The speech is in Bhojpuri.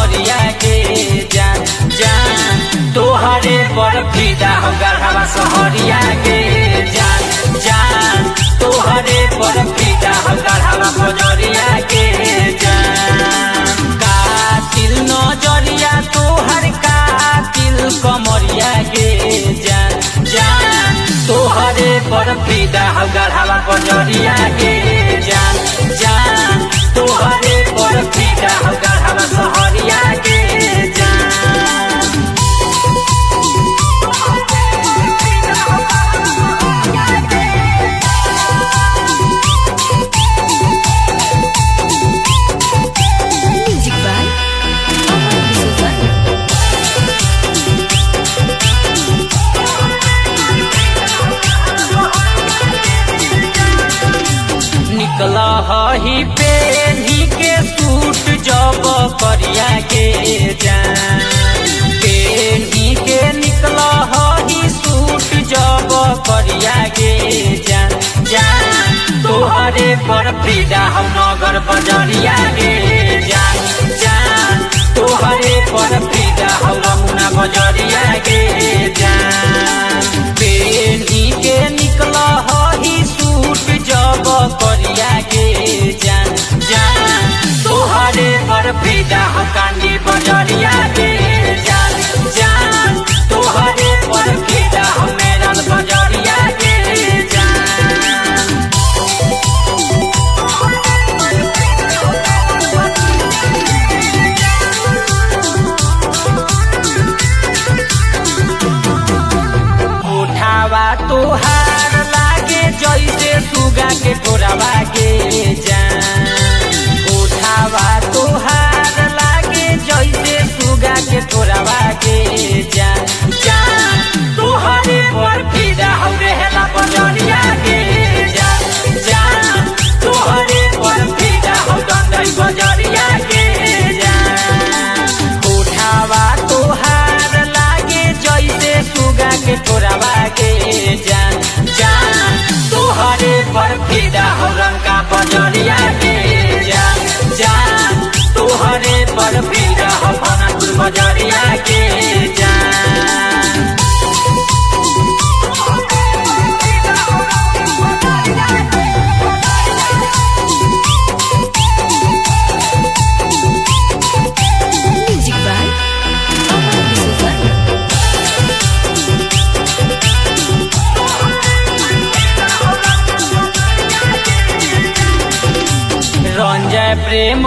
सहरिया के जान जान तोहरे पर फिदा हो गढ़वा सहरिया के जान जान तोहरे पर फिदा हो गढ़वा बजरिया के जान कातिल नजरिया तोहर कातिल कमरिया के जान जान तोहरे पर फिदा हो गढ़वा बजरिया के जान जान तोहरे पर फिदा हो गढ़वा सहरिया के जान Music by Amar D'Souza. निकला ही पेनी के सूट जब करिया के जान पेनी के निकला ही सूट जब करिया के जान जान तोहरे पर फिदा हम नगर बजरिया के जान जान तोहरे पर फिदा हम रमुना बजरिया के जान पेनी के निकला ही सूट जब करिया के जान जान तोहरे पर फिदा हो कांडी बजरिया के जान जान तोहरे पर फिदा हो मेरन बजरिया के जान उठावा तोहार लागे जैसे सुगा के कोरावा के जान उठावा तोहार लागे जैसे सुगा के कोरावा के जान जान तोहरे पर फिदा हो रहेला बजरिया के जान जान तोहरे पर फिदा हो दंडई बजरिया के जान उठावा तोहार लागे जैसे सुगा के कोरावा के जान जान तोहरे पर फिदा हो रंगा बजरिया के जान जान तोहरे पर फिदा हो भानापुर बजरिया के जान Music by Amar D'Souza. Ranjay Prem